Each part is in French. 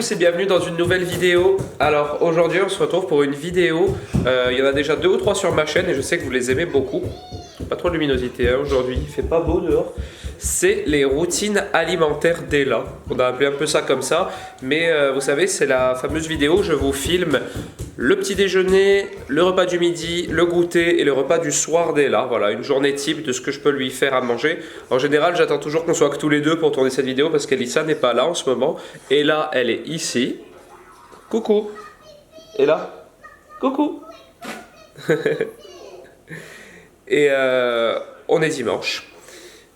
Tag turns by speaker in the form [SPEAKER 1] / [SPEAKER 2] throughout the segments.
[SPEAKER 1] tous et bienvenue dans une nouvelle vidéo. Alors aujourd'hui on se retrouve pour une vidéo, il y en a déjà 2 ou 3 sur ma chaîne et je sais que vous les aimez beaucoup. Pas trop de luminosité hein, aujourd'hui, il fait pas beau dehors. C'est les routines alimentaires d'Ella. On a appelé un peu ça comme ça, mais vous savez c'est la fameuse vidéo où je vous filme le petit déjeuner, le repas du midi, le goûter et le repas du soir d'Ella. Voilà, une journée type de ce que je peux lui faire à manger. En général, j'attends toujours qu'on soit que tous les deux pour tourner cette vidéo parce qu'Elissa n'est pas là en ce moment. Et là, elle est ici. Coucou. Ella. Coucou. Et on est dimanche.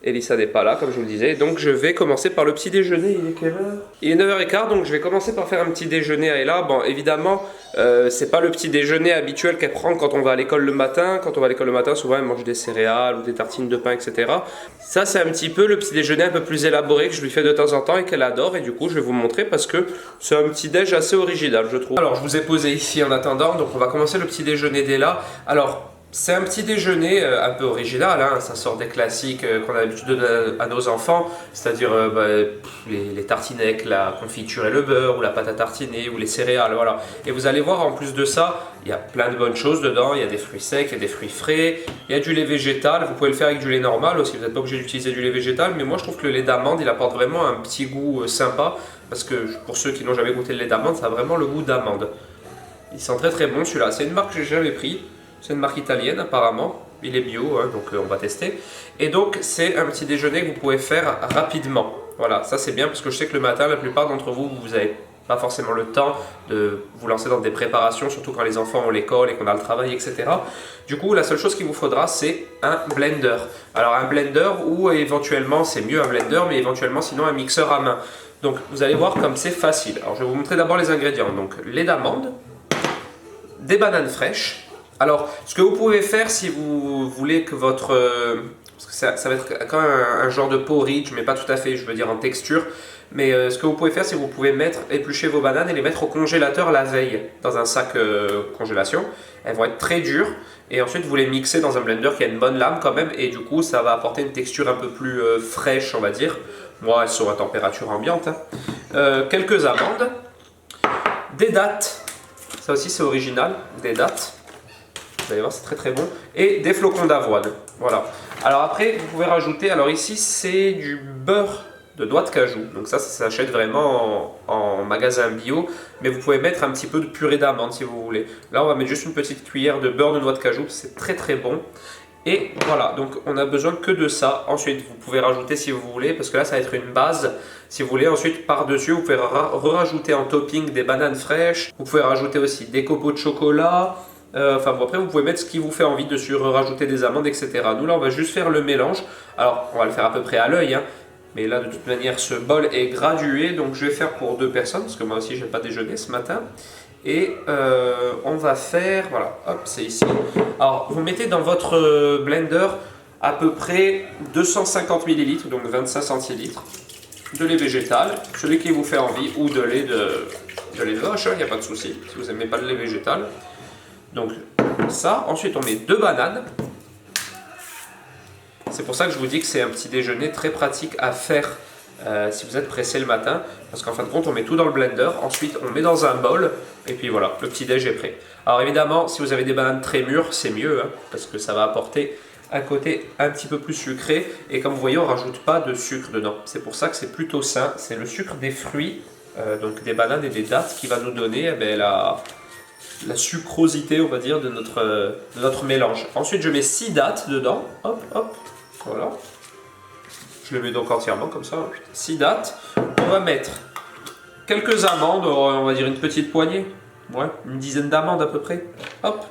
[SPEAKER 1] Elissa n'est pas là, comme je vous le disais. Donc je vais commencer par le petit déjeuner. Il est quelle heure? Il est 9h15, donc je vais commencer par faire un petit déjeuner à Ella. Bon, évidemment, c'est pas le petit déjeuner habituel qu'elle prend quand on va à l'école le matin. Quand on va à l'école le matin, souvent elle mange des céréales ou des tartines de pain, etc. Ça, c'est un petit peu le petit déjeuner un peu plus élaboré que je lui fais de temps en temps et qu'elle adore. Et du coup, je vais vous montrer parce que c'est un petit déj assez original, je trouve. Alors, je vous ai posé ici en attendant. Donc on va commencer le petit déjeuner d'Ella. Alors, c'est un petit déjeuner un peu original, hein. Ça sort des classiques qu'on a l'habitude de donner à nos enfants, c'est-à-dire les tartines avec la confiture et le beurre, ou la pâte à tartiner, ou les céréales, voilà. Et vous allez voir, en plus de ça, il y a plein de bonnes choses dedans, il y a des fruits secs, il y a des fruits frais, il y a du lait végétal, vous pouvez le faire avec du lait normal aussi, vous n'êtes pas obligé d'utiliser du lait végétal, mais moi je trouve que le lait d'amande, il apporte vraiment un petit goût sympa, parce que pour ceux qui n'ont jamais goûté le lait d'amande, ça a vraiment le goût d'amande. Il sent très très bon celui-là, c'est une marque que j'ai jamais pris. C'est une marque italienne apparemment, il est bio, hein, donc on va tester. Et donc c'est un petit déjeuner que vous pouvez faire rapidement. Voilà, ça c'est bien parce que je sais que le matin, la plupart d'entre vous, vous n'avez pas forcément le temps de vous lancer dans des préparations, surtout quand les enfants ont l'école et qu'on a le travail, etc. Du coup, la seule chose qu'il vous faudra, c'est un blender. Alors un blender ou éventuellement, c'est mieux un blender, mais éventuellement sinon un mixeur à main. Donc vous allez voir comme c'est facile. Alors je vais vous montrer d'abord les ingrédients. Donc lait d'amande, des bananes fraîches. Alors, ce que vous pouvez faire si vous voulez que votre... parce que ça va être quand même un genre de porridge, mais pas tout à fait, je veux dire en texture. Mais ce que vous pouvez faire, c'est que vous pouvez éplucher vos bananes et les mettre au congélateur la veille, dans un sac congélation. Elles vont être très dures. Et ensuite, vous les mixez dans un blender qui a une bonne lame quand même. Et du coup, ça va apporter une texture un peu plus fraîche, on va dire. Moi, elles sont à température ambiante. Hein. Quelques amandes. Des dattes. Ça aussi, c'est original. Des dattes. Vous allez voir, c'est très très bon. Et des flocons d'avoine. Voilà. Alors après, vous pouvez rajouter, alors ici, c'est du beurre de noix de cajou. Donc ça s'achète vraiment en magasin bio. Mais vous pouvez mettre un petit peu de purée d'amande si vous voulez. Là, on va mettre juste une petite cuillère de beurre de noix de cajou. C'est très très bon. Et voilà, donc on a besoin que de ça. Ensuite, vous pouvez rajouter si vous voulez, parce que là, ça va être une base. Si vous voulez, ensuite, par-dessus, vous pouvez rajouter en topping des bananes fraîches. Vous pouvez rajouter aussi des copeaux de chocolat. Enfin bon, après vous pouvez mettre ce qui vous fait envie dessus, rajouter des amandes, etc. Nous là on va juste faire le mélange. Alors on va le faire à peu près à l'œil, hein. Mais là de toute manière ce bol est gradué, donc je vais faire pour 2 personnes, parce que moi aussi je n'ai pas déjeuné ce matin. Et on va faire, voilà, hop, c'est ici. Alors vous mettez dans votre blender à peu près 250 ml, donc 25 centilitres de lait végétal, celui qui vous fait envie, ou de lait de vache, il n'y a pas de souci, si vous n'aimez pas le lait végétal. Donc ça, ensuite on met 2 bananes. C'est pour ça que je vous dis que c'est un petit déjeuner très pratique à faire si vous êtes pressé le matin. Parce qu'en fin de compte, on met tout dans le blender. Ensuite, on met dans un bol. Et puis voilà, le petit déj est prêt. Alors évidemment, si vous avez des bananes très mûres, c'est mieux. Hein, parce que ça va apporter un côté un petit peu plus sucré. Et comme vous voyez, on ne rajoute pas de sucre dedans. C'est pour ça que c'est plutôt sain. C'est le sucre des fruits, donc des bananes et des dattes, qui va nous donner la sucrosité, on va dire, de notre mélange. Ensuite, je mets 6 dattes dedans. Hop, hop, voilà. Je le mets donc entièrement, comme ça. 6 dattes. On va mettre quelques amandes, on va dire une petite poignée. Ouais, une dizaine d'amandes à peu près. Hop.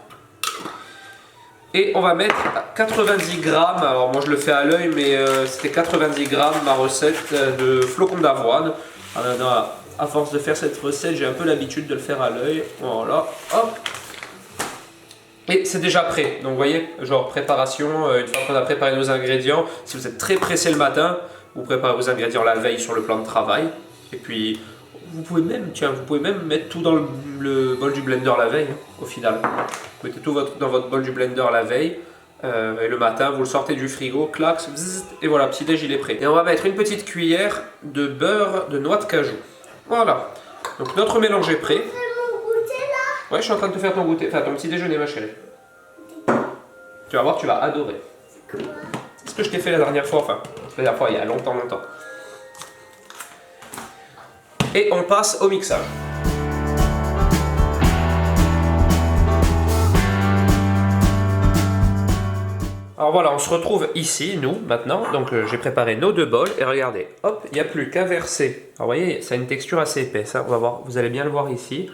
[SPEAKER 1] Et on va mettre 90 grammes, alors moi je le fais à l'œil, mais c'était 90 grammes ma recette de flocons d'avoine. À force de faire cette recette, j'ai un peu l'habitude de le faire à l'œil. Voilà, hop. Et c'est déjà prêt. Donc vous voyez, genre préparation, une fois qu'on a préparé nos ingrédients, si vous êtes très pressé le matin, vous préparez vos ingrédients la veille sur le plan de travail. Et puis, vous pouvez même mettre tout dans le bol du blender la veille, hein, au final. Vous mettez tout dans votre bol du blender la veille. Et le matin, vous le sortez du frigo, clac, et voilà, petit déj il est prêt. Et on va mettre une petite cuillère de beurre de noix de cajou. Voilà. Donc notre mélange est prêt.
[SPEAKER 2] Fais mon goûter là.
[SPEAKER 1] Ouais, je suis en train de te faire ton goûter, enfin ton petit déjeuner, ma chérie. Tu vas voir, tu vas adorer. C'est ce que je t'ai fait la dernière fois, enfin, la dernière fois, il y a longtemps. Et on passe au mixage. Alors voilà, on se retrouve ici, nous, maintenant. Donc j'ai préparé nos 2 bols et regardez, hop, il n'y a plus qu'à verser. Alors vous voyez, ça a une texture assez épaisse, hein. On va voir, vous allez bien le voir ici.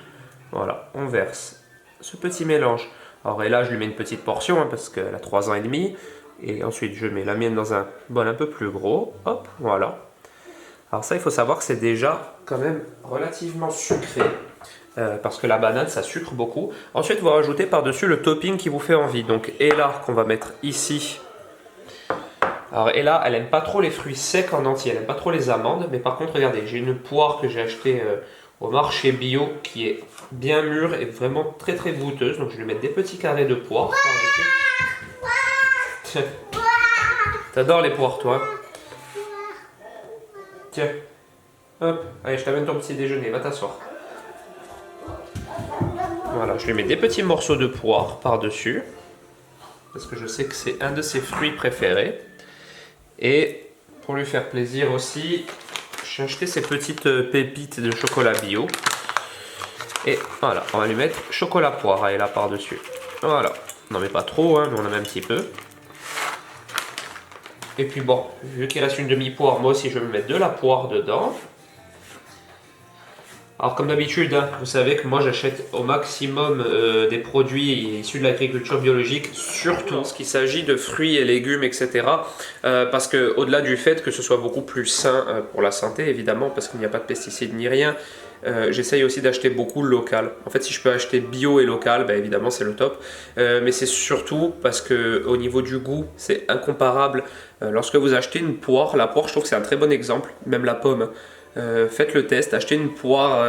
[SPEAKER 1] Voilà, on verse ce petit mélange. Alors et là, je lui mets une petite portion, hein, parce qu'elle a 3 ans et demi. Et ensuite, je mets la mienne dans un bol un peu plus gros. Hop, voilà. Alors ça, il faut savoir que c'est déjà quand même relativement sucré. Parce que la banane, ça sucre beaucoup. Ensuite, vous rajoutez par-dessus le topping qui vous fait envie. Donc, Ella, qu'on va mettre ici. Alors, Ella, elle n'aime pas trop les fruits secs en entier. Elle n'aime pas trop les amandes. Mais par contre, regardez, j'ai une poire que j'ai achetée au marché bio qui est bien mûre et vraiment très très goûteuse. Donc, je vais mettre des petits carrés de poire par-dessus. T'adores les poires, toi? Tiens. Hop. Allez, je t'amène ton petit déjeuner. Va t'asseoir. Voilà, je lui mets des petits morceaux de poire par-dessus, parce que je sais que c'est un de ses fruits préférés. Et pour lui faire plaisir aussi, j'ai acheté ces petites pépites de chocolat bio. Et voilà, on va lui mettre chocolat poire là par-dessus. Voilà, on n'en met pas trop, hein, mais on en met un petit peu. Et puis bon, vu qu'il reste une demi-poire, moi aussi je vais me mettre de la poire dedans. Alors comme d'habitude, hein, vous savez que moi j'achète au maximum des produits issus de l'agriculture biologique, surtout lorsqu'il s'agit de fruits et légumes, etc. Parce que au-delà du fait que ce soit beaucoup plus sain pour la santé, évidemment, parce qu'il n'y a pas de pesticides ni rien, j'essaye aussi d'acheter beaucoup local. En fait, si je peux acheter bio et local, bah, évidemment c'est le top. Mais c'est surtout parce que au niveau du goût, c'est incomparable. Lorsque vous achetez une poire, la poire, je trouve que c'est un très bon exemple, même la pomme. Faites le test, achetez une poire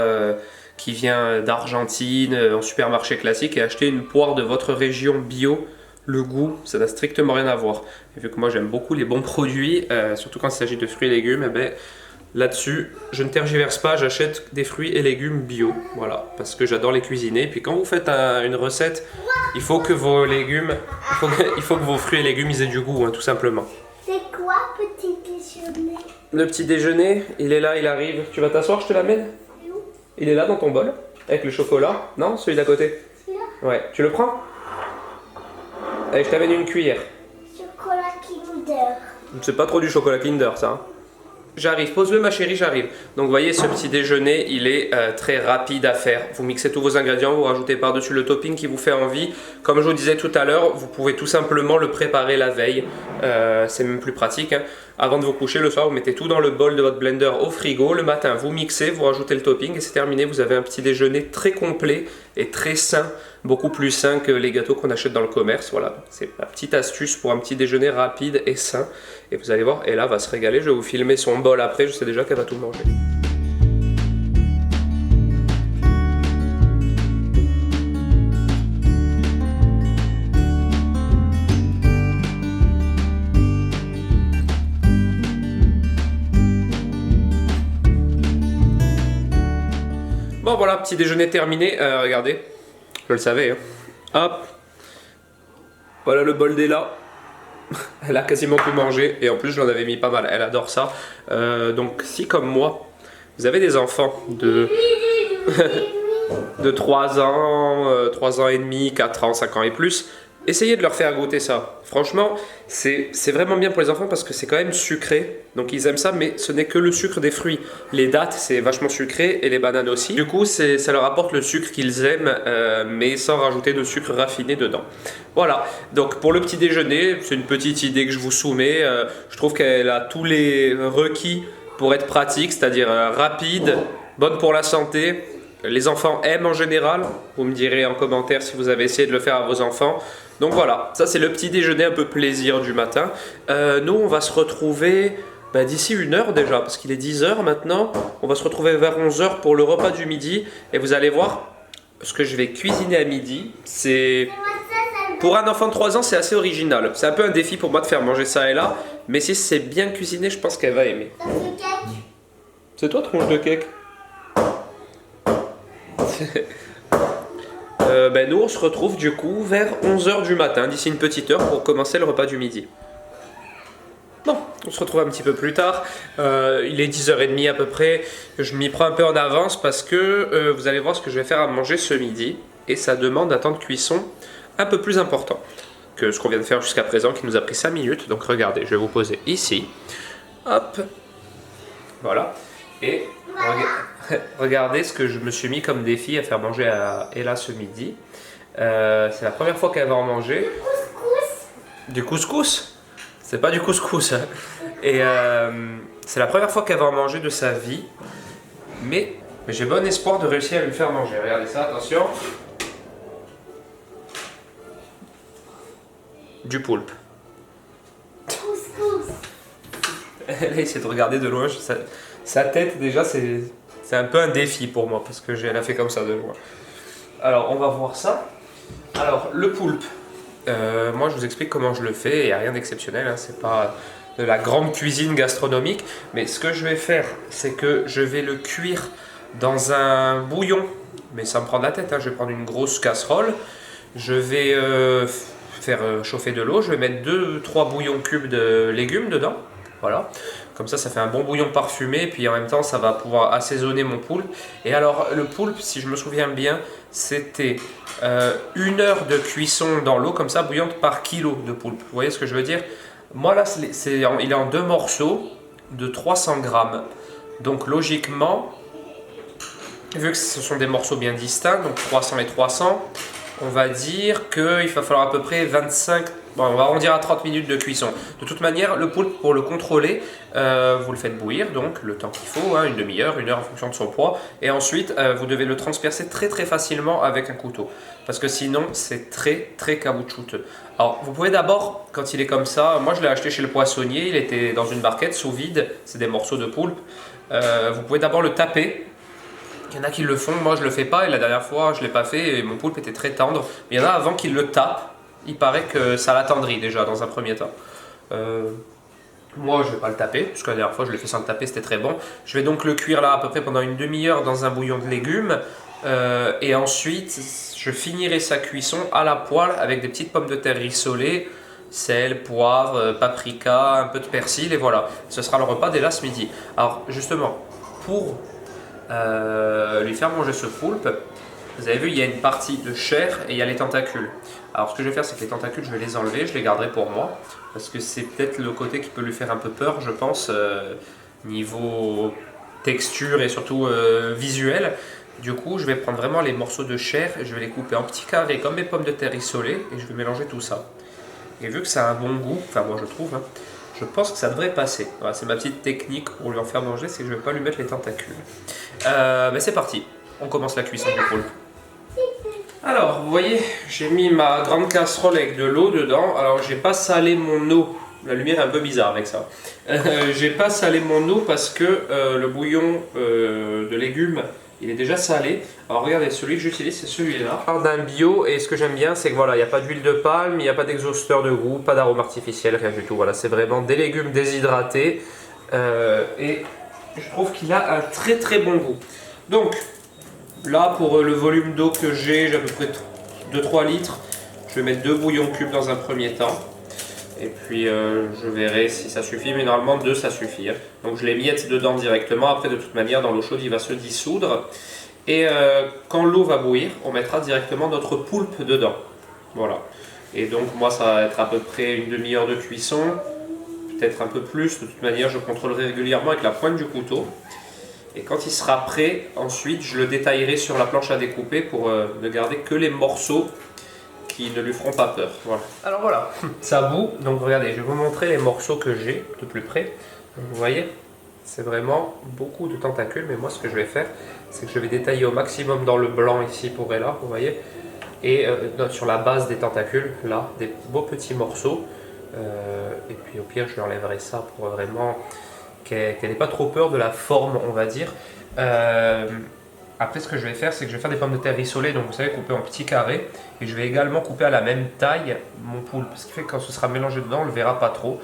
[SPEAKER 1] qui vient d'Argentine en supermarché classique et achetez une poire de votre région bio. Le goût, ça n'a strictement rien à voir. Et vu que moi j'aime beaucoup les bons produits, surtout quand il s'agit de fruits et légumes, eh ben, là-dessus, je ne tergiverse pas, j'achète des fruits et légumes bio. Voilà, parce que j'adore les cuisiner. Et puis quand vous faites une recette, il faut que vos légumes, il faut que vos fruits et légumes ils aient du goût, hein, tout simplement.
[SPEAKER 2] C'est quoi petit déjeuner?
[SPEAKER 1] Le petit déjeuner, il est là, il arrive. Tu vas t'asseoir, je te l'amène? Il est là dans ton bol, avec le chocolat. Non, celui d'à côté?
[SPEAKER 2] Celui-là?
[SPEAKER 1] Ouais, tu le prends? Allez, je t'amène une cuillère.
[SPEAKER 2] Chocolat Kinder.
[SPEAKER 1] C'est pas trop du chocolat Kinder, ça. Hein. J'arrive, pose-le ma chérie, j'arrive. Donc vous voyez, ce petit déjeuner, il est très rapide à faire. Vous mixez tous vos ingrédients, vous rajoutez par-dessus le topping qui vous fait envie. Comme je vous disais tout à l'heure, vous pouvez tout simplement le préparer la veille. C'est même plus pratique. Hein. Avant de vous coucher le soir, vous mettez tout dans le bol de votre blender au frigo. Le matin, vous mixez, vous rajoutez le topping et c'est terminé. Vous avez un petit déjeuner très complet et très sain. Beaucoup plus sain que les gâteaux qu'on achète dans le commerce. Voilà, c'est ma petite astuce pour un petit déjeuner rapide et sain. Et vous allez voir, Ella va se régaler. Je vais vous filmer son bol après, je sais déjà qu'elle va tout manger. Bon voilà, petit déjeuner terminé. Regardez, je le savais. Hein. Hop, voilà le bol d'Ella. Elle a quasiment tout mangé et en plus je l'en avais mis pas mal, elle adore ça. Donc si comme moi, vous avez des enfants de 3 ans, 3 ans et demi, 4 ans, 5 ans et plus, essayez de leur faire goûter ça. Franchement, c'est vraiment bien pour les enfants parce que c'est quand même sucré. Donc ils aiment ça, mais ce n'est que le sucre des fruits. Les dattes, c'est vachement sucré et les bananes aussi. Du coup, ça leur apporte le sucre qu'ils aiment, mais sans rajouter de sucre raffiné dedans. Voilà, donc pour le petit déjeuner, c'est une petite idée que je vous soumets. Je trouve qu'elle a tous les requis pour être pratique, c'est-à-dire rapide, bonne pour la santé. Les enfants aiment en général. Vous me direz en commentaire si vous avez essayé de le faire à vos enfants. Donc voilà, ça c'est le petit déjeuner un peu plaisir du matin. Nous, on va se retrouver d'ici 1 heure déjà, parce qu'il est 10 h maintenant. On va se retrouver vers 11 h pour le repas du midi. Et vous allez voir, ce que je vais cuisiner à midi, c'est... Pour un enfant de 3 ans, c'est assez original. C'est un peu un défi pour moi de faire manger ça et là. Mais si c'est bien cuisiné, je pense qu'elle va aimer. C'est toi, tronche de cake? Nous on se retrouve du coup vers 11h du matin, d'ici une petite heure pour commencer le repas du midi. Bon, on se retrouve un petit peu plus tard, il est 10h30 à peu près, je m'y prends un peu en avance parce que vous allez voir ce que je vais faire à manger ce midi et ça demande un temps de cuisson un peu plus important que ce qu'on vient de faire jusqu'à présent qui nous a pris 5 minutes. Donc regardez, je vais vous poser ici, hop, voilà, et regardez ce que je me suis mis comme défi à faire manger à Ella ce midi. C'est la première fois qu'elle va en manger. Du couscous? C'est pas du couscous, hein. Et c'est la première fois qu'elle va en manger de sa vie. Mais j'ai bon espoir de réussir à lui faire manger. Regardez ça, attention. Du poulpe.
[SPEAKER 2] Couscous.
[SPEAKER 1] Elle essaie de regarder de loin. Sa tête, déjà, c'est un peu un défi pour moi. Parce que elle a fait comme ça de loin. Alors, on va voir ça. Alors, le poulpe. Moi, je vous explique comment je le fais. Il n'y a rien d'exceptionnel. Hein, c'est pas de la grande cuisine gastronomique. Mais ce que je vais faire, c'est que je vais le cuire dans un bouillon. Mais ça me prend de la tête. Hein. Je vais prendre une grosse casserole. Je vais faire chauffer de l'eau. Je vais mettre 2-3 bouillons cubes de légumes dedans. Voilà. Comme ça fait un bon bouillon parfumé. Puis en même temps, ça va pouvoir assaisonner mon poulpe. Et alors, le poulpe, si je me souviens bien, c'était 1 heure de cuisson dans l'eau, comme ça, bouillante par kilo de poulpe. Vous voyez ce que je veux dire? Moi, là, il est en 2 morceaux de 300 grammes. Donc, logiquement, vu que ce sont des morceaux bien distincts, donc 300 et 300, on va dire qu'il va falloir à peu près 25, bon, on va arrondir à 30 minutes de cuisson. De toute manière, le poulpe, pour le contrôler, vous le faites bouillir, donc le temps qu'il faut, hein, une demi-heure, 1 heure en fonction de son poids. Et ensuite, vous devez le transpercer très très facilement avec un couteau. Parce que sinon, c'est très très caoutchouteux. Alors, vous pouvez d'abord, quand il est comme ça, moi je l'ai acheté chez le poissonnier, il était dans une barquette sous vide, c'est des morceaux de poulpe. Vous pouvez d'abord le taper. Il y en a qui le font, moi je le fais pas et la dernière fois je l'ai pas fait et mon poulpe était très tendre. Mais il y en a avant qu'ils le tapent, il paraît que ça l'attendrit déjà dans un premier temps. Moi je vais pas le taper, parce que la dernière fois je l'ai fait sans le taper, c'était très bon. Je vais donc le cuire là à peu près pendant une demi-heure dans un bouillon de légumes. Et ensuite je finirai sa cuisson à la poêle avec des petites pommes de terre rissolées, sel, poivre, paprika, un peu de persil et voilà. Ce sera le repas d'Ella ce midi. Alors justement, pour lui faire manger ce poulpe, vous avez vu, il y a une partie de chair et il y a les tentacules. Alors ce que je vais faire, c'est que les tentacules, je vais les enlever, je les garderai pour moi, parce que c'est peut-être le côté qui peut lui faire un peu peur, je pense, niveau texture et surtout visuel. Du coup, je vais prendre vraiment les morceaux de chair et je vais les couper en petits carrés comme mes pommes de terre rissolées et je vais mélanger tout ça. Et vu que ça a un bon goût, enfin moi je trouve, hein, je pense que ça devrait passer. Voilà, c'est ma petite technique pour lui en faire manger, c'est que je ne vais pas lui mettre les tentacules. C'est parti, on commence la cuisson du poulpe. Alors, vous voyez, j'ai mis ma grande casserole avec de l'eau dedans. Alors, j'ai pas salé mon eau. La lumière est un peu bizarre avec ça. J'ai pas salé mon eau parce que le bouillon de légumes, il est déjà salé. Alors regardez, celui que j'utilise, c'est celui-là. D'un bio, et ce que j'aime bien, c'est que voilà, il n'y a pas d'huile de palme, il n'y a pas d'exhausteur de goût, pas d'arôme artificiel, rien du tout. Voilà, c'est vraiment des légumes déshydratés. Et je trouve qu'il a un très très bon goût. Donc, là, pour le volume d'eau que j'ai à peu près 2-3 litres. Je vais mettre 2 bouillons cubes dans un premier temps. Et puis je verrai si ça suffit, mais normalement 2 ça suffit. Hein. Donc je les miette dedans directement. Après, de toute manière, dans l'eau chaude, il va se dissoudre. Et quand l'eau va bouillir, on mettra directement notre poulpe dedans. Voilà. Et donc moi, ça va être à peu près une demi-heure de cuisson. Peut-être un peu plus. De toute manière, je contrôlerai régulièrement avec la pointe du couteau. Et quand il sera prêt, ensuite, je le détaillerai sur la planche à découper pour ne garder que les morceaux qui ne lui feront pas peur. Voilà. Alors voilà, ça bout. Donc regardez, je vais vous montrer les morceaux que j'ai de plus près. Donc, vous voyez, c'est vraiment beaucoup de tentacules. Mais moi, ce que je vais faire, c'est que je vais détailler au maximum dans le blanc ici pour Ella, vous voyez. Et sur la base des tentacules, là, des beaux petits morceaux. Et puis au pire, je lui enlèverai ça pour vraiment qu'elle n'ait pas trop peur de la forme, on va dire. Après, ce que je vais faire, c'est que je vais faire des pommes de terre rissolées, donc vous savez, coupées en petits carrés. Et je vais également couper à la même taille mon poulpe, ce qui fait que quand ce sera mélangé dedans, on ne le verra pas trop.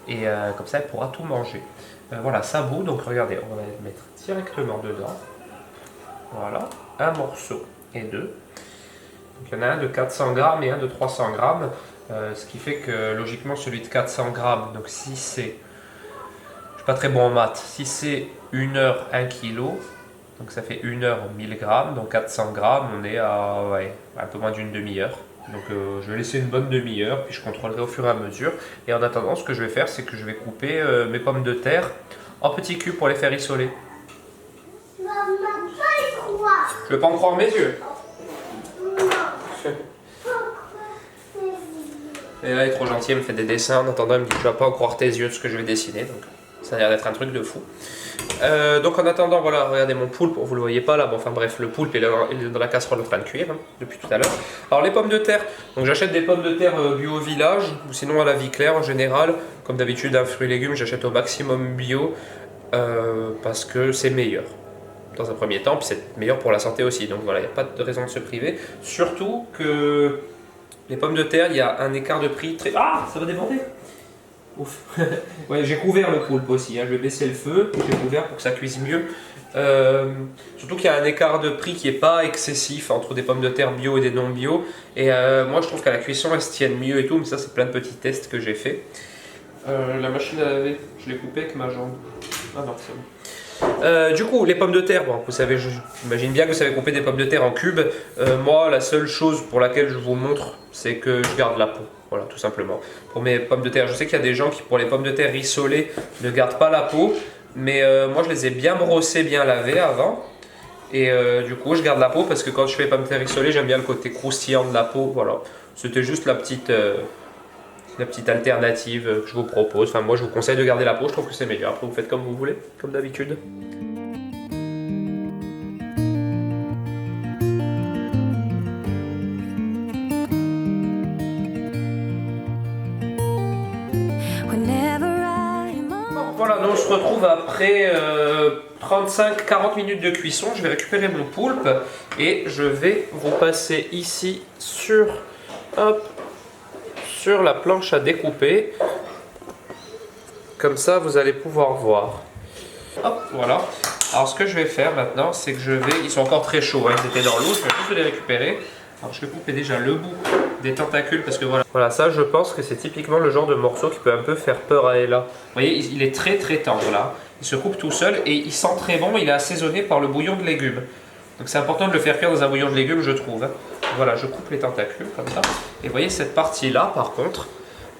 [SPEAKER 1] Et comme ça, elle pourra tout manger. Voilà, ça bout, donc regardez, on va les mettre directement dedans. Voilà, un morceau et deux. Donc, il y en a un de 400 grammes et un de 300 grammes. Ce qui fait que logiquement celui de 400 grammes, donc si c'est, je suis pas très bon en maths, si c'est 1 heure 1 kg, donc ça fait 1 heure 1000 grammes, donc 400 grammes, on est à ouais, un peu moins d'une demi-heure. Donc je vais laisser une bonne demi-heure, puis je contrôlerai au fur et à mesure. Et en attendant, ce que je vais faire, c'est que je vais couper mes pommes de terre en petits cubes pour les faire rissoler.
[SPEAKER 2] Maman, pas y croire.
[SPEAKER 1] Tu veux pas en croire mes yeux?
[SPEAKER 2] Non.
[SPEAKER 1] Et là, elle est trop gentille, elle me fait des dessins. En attendant, elle me dit tu vas pas en croire tes yeux de ce que je vais dessiner. Donc ça a l'air d'être un truc de fou. Donc en attendant, voilà, regardez mon poulpe, vous le voyez pas là, bon, enfin bref, le poulpe il est dans la casserole en train de cuire hein, depuis tout à l'heure. Alors les pommes de terre, donc j'achète des pommes de terre bio au village, ou sinon à la vie claire en général. Comme d'habitude, un fruit et légumes, j'achète au maximum bio parce que c'est meilleur dans un premier temps, puis c'est meilleur pour la santé aussi. Donc voilà, il n'y a pas de raison de se priver. Surtout que les pommes de terre, il y a un écart de prix très... Ah, ça va déborder. Ouf. Ouais, j'ai couvert le poulpe aussi, hein. Je vais baisser le feu, j'ai couvert pour que ça cuise mieux. Surtout qu'il y a un écart de prix qui n'est pas excessif entre des pommes de terre bio et des non bio. Et moi je trouve qu'à la cuisson elles se tiennent mieux et tout, mais ça c'est plein de petits tests que j'ai fait. La machine à laver, je l'ai coupée avec ma jambe. Ah non, c'est bon. Du coup, les pommes de terre, bon, vous savez, j'imagine bien que vous savez couper des pommes de terre en cubes. Moi, la seule chose pour laquelle je vous montre, c'est que je garde la peau. Voilà, tout simplement. Pour mes pommes de terre, je sais qu'il y a des gens qui, pour les pommes de terre rissolées, ne gardent pas la peau. Mais moi, je les ai bien brossées, bien lavées avant. Et du coup, je garde la peau parce que quand je fais les pommes de terre rissolées, j'aime bien le côté croustillant de la peau. Voilà, c'était juste la petite alternative que je vous propose. Enfin, moi, je vous conseille de garder la peau, je trouve que c'est meilleur. Après, vous faites comme vous voulez, comme d'habitude. Voilà, donc on se retrouve après 35-40 minutes de cuisson. Je vais récupérer mon poulpe et je vais vous passer ici sur la planche à découper. Comme ça, vous allez pouvoir voir. Hop, voilà. Alors, ce que je vais faire maintenant, c'est que je vais... Ils sont encore très chauds, hein, ils étaient dans l'eau. Je vais juste les récupérer. Alors, je vais couper déjà le bout des tentacules parce que voilà. Voilà, ça, je pense que c'est typiquement le genre de morceau qui peut un peu faire peur à Ella. Vous voyez, il est très très tendre là. Il se coupe tout seul et il sent très bon. Il est assaisonné par le bouillon de légumes. Donc, c'est important de le faire cuire dans un bouillon de légumes, je trouve. Hein. Voilà, je coupe les tentacules comme ça. Et vous voyez, cette partie-là, par contre,